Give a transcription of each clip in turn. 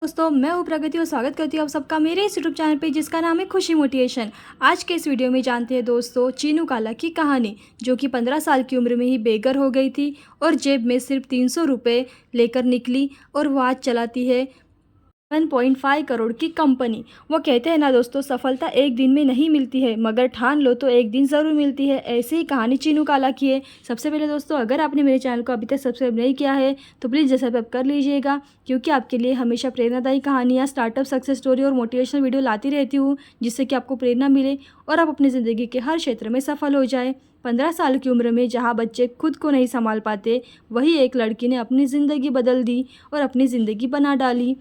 दोस्तों, मैं हूँ प्रगति और स्वागत करती हूँ आप सबका मेरे इस यूट्यूब चैनल पे जिसका नाम है खुशी मोटिवेशन। आज के इस वीडियो में जानते हैं दोस्तों चीनू काला की कहानी, जो कि 15 साल की उम्र में ही बेघर हो गई थी और जेब में सिर्फ 300 रुपये लेकर निकली और वो आज चलाती है 1.5 करोड़ की कंपनी। वो कहते हैं ना दोस्तों, सफलता एक दिन में नहीं मिलती है मगर ठान लो तो एक दिन ज़रूर मिलती है। ऐसे ही कहानी चीनू काला की है। सबसे पहले दोस्तों, अगर आपने मेरे चैनल को अभी तक सब्सक्राइब नहीं किया है तो प्लीज़ सब्सक्राइब कर लीजिएगा, क्योंकि आपके लिए हमेशा प्रेरणादायी कहानियाँ, स्टार्टअप सक्सेस स्टोरी और मोटिवेशनल वीडियो लाती रहती हूँ, जिससे कि आपको प्रेरणा मिले और आप अपनी ज़िंदगी के हर क्षेत्र में सफल हो जाए। 15 साल की उम्र में जहाँ बच्चे खुद को नहीं संभाल पाते, वही एक लड़की ने अपनी ज़िंदगी बदल दी और अपनी ज़िंदगी बना डाली।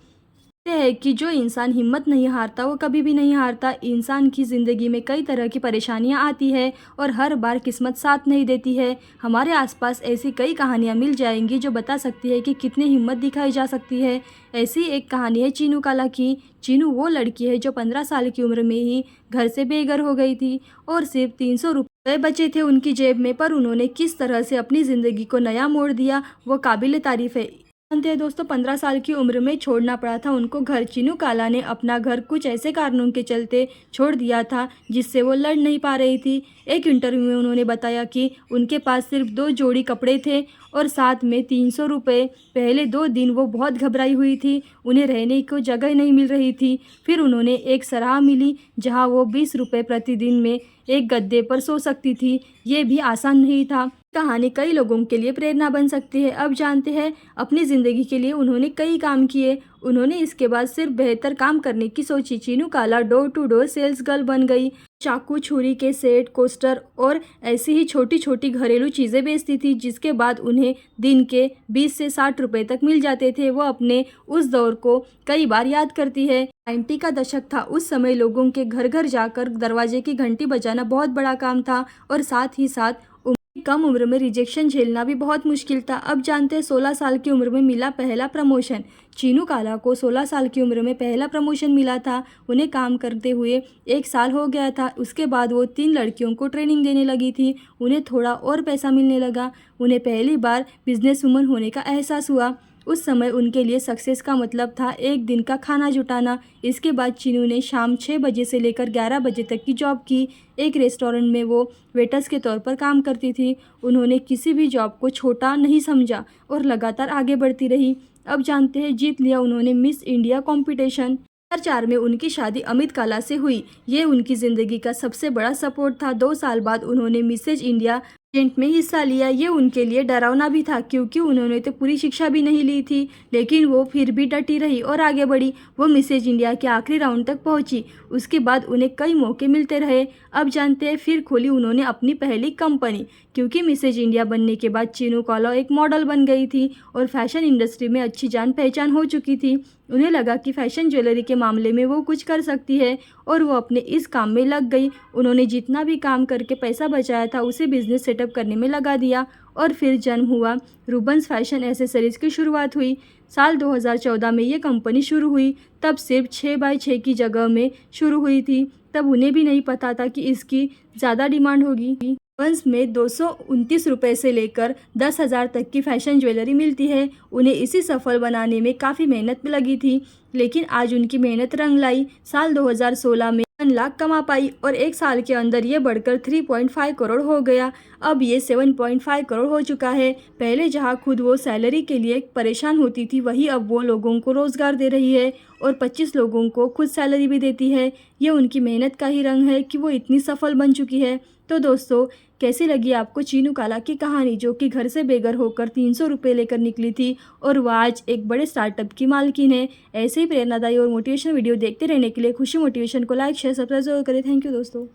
है कि जो इंसान हिम्मत नहीं हारता वो कभी भी नहीं हारता। इंसान की ज़िंदगी में कई तरह की परेशानियां आती है और हर बार किस्मत साथ नहीं देती है। हमारे आसपास ऐसी कई कहानियां मिल जाएंगी जो बता सकती है कि कितनी हिम्मत दिखाई जा सकती है। ऐसी एक कहानी है चीनू काला की। चीनू वो लड़की है जो 15 साल की उम्र में ही घर से बेघर हो गई थी और सिर्फ 300 रुपये बचे थे उनकी जेब में, पर उन्होंने किस तरह से अपनी ज़िंदगी को नया मोड़ दिया वो काबिल तारीफ़ है। जानते हैं दोस्तों, 15 साल की उम्र में छोड़ना पड़ा था उनको घर। चीनू काला ने अपना घर कुछ ऐसे कारणों के चलते छोड़ दिया था जिससे वो लड़ नहीं पा रही थी। एक इंटरव्यू में उन्होंने बताया कि उनके पास सिर्फ 2 जोड़ी कपड़े थे और साथ में 300 रुपये। पहले 2 दिन वो बहुत घबराई हुई थी, उन्हें रहने को जगह नहीं मिल रही थी। फिर उन्होंने एक सराह मिली जहाँ वो 20 रुपये प्रतिदिन में एक गद्दे पर सो सकती थी। ये भी आसान नहीं था। कहानी कई लोगों के लिए प्रेरणा बन सकती है। अब जानते हैं अपनी ज़िंदगी के लिए उन्होंने कई काम किए। उन्होंने इसके बाद सिर्फ बेहतर काम करने की सोची। चीनू काला door to door sales girl बन गई। चाकू, छुरी के सेट, कोस्टर और ऐसी ही छोटी छोटी घरेलू चीज़ें बेचती थी, जिसके बाद उन्हें दिन के 20 से 60 रुपए तक मिल जाते थे। वो अपने उस दौर को कई बार याद करती है। 90 का दशक था। उस समय लोगों के घर घर जाकर दरवाजे की घंटी बजाना बहुत बड़ा काम था और साथ ही साथ कम उम्र में रिजेक्शन झेलना भी बहुत मुश्किल था। अब जानते हैं 16 साल की उम्र में मिला पहला प्रमोशन। चीनू काला को 16 साल की उम्र में पहला प्रमोशन मिला था। उन्हें काम करते हुए 1 साल हो गया था। उसके बाद वो 3 लड़कियों को ट्रेनिंग देने लगी थी। उन्हें थोड़ा और पैसा मिलने लगा। उन्हें पहली बार बिजनेस वुमन होने का एहसास हुआ। उस समय उनके लिए सक्सेस का मतलब था एक दिन का खाना जुटाना। इसके बाद चीनू ने शाम 6 बजे से लेकर 11 बजे तक की जॉब की। एक रेस्टोरेंट में वो वेटर्स के तौर पर काम करती थी। उन्होंने किसी भी जॉब को छोटा नहीं समझा और लगातार आगे बढ़ती रही। अब जानते हैं जीत लिया उन्होंने मिस इंडिया कॉम्पिटिशन। 2004 में उनकी शादी अमित काला से हुई। ये उनकी ज़िंदगी का सबसे बड़ा सपोर्ट था। 2 साल बाद उन्होंने मिसेज इंडिया पेजेंट में हिस्सा लिया। ये उनके लिए डरावना भी था, क्योंकि उन्होंने तो पूरी शिक्षा भी नहीं ली थी, लेकिन वो फिर भी डटी रही और आगे बढ़ी। वो मिसेज इंडिया के आखिरी राउंड तक पहुंची। उसके बाद उन्हें कई मौके मिलते रहे। अब जानते हैं फिर खोली उन्होंने अपनी पहली कंपनी, क्योंकि मिसेज इंडिया बनने के बाद चीनू काला एक मॉडल बन गई थी और फैशन इंडस्ट्री में अच्छी जान पहचान हो चुकी थी। उन्हें लगा कि फैशन ज्वेलरी के मामले में वो कुछ कर सकती है और वो अपने इस काम में लग गई। उन्होंने जितना भी काम करके पैसा बचाया था उसे बिजनेस सेटअप करने में लगा दिया और फिर जन्म हुआ रूबन्स फैशन एसेसरीज की शुरुआत हुई। साल 2014 में ये कंपनी शुरू हुई। तब सिर्फ 6x6 की जगह में शुरू हुई थी। तब उन्हें भी नहीं पता था कि इसकी ज़्यादा डिमांड होगी। वंस में 229 रुपये से लेकर 10,000 तक की फैशन ज्वेलरी मिलती है। उन्हें इसी सफल बनाने में काफ़ी मेहनत लगी थी, लेकिन आज उनकी मेहनत रंग लाई। साल 2016 में 1 लाख कमा पाई और 1 साल के अंदर ये बढ़कर 3.5 करोड़ हो गया। अब ये 7.5 करोड़ हो चुका है। पहले जहाँ खुद वो सैलरी के लिए परेशान होती थी, वही अब वो लोगों को रोज़गार दे रही है और 25 लोगों को खुद सैलरी भी देती है। ये उनकी मेहनत का ही रंग है कि वो इतनी सफल बन चुकी है। तो दोस्तों, कैसी लगी आपको चीनू काला की कहानी, जो कि घर से बेघर होकर 300 रुपये लेकर निकली थी और वह आज एक बड़े स्टार्टअप की मालकिन है। ऐसे ही प्रेरणादायी और मोटिवेशनल वीडियो देखते रहने के लिए खुशी मोटिवेशन को लाइक, शेयर, सब्सक्राइब जरूर करें। थैंक यू दोस्तों।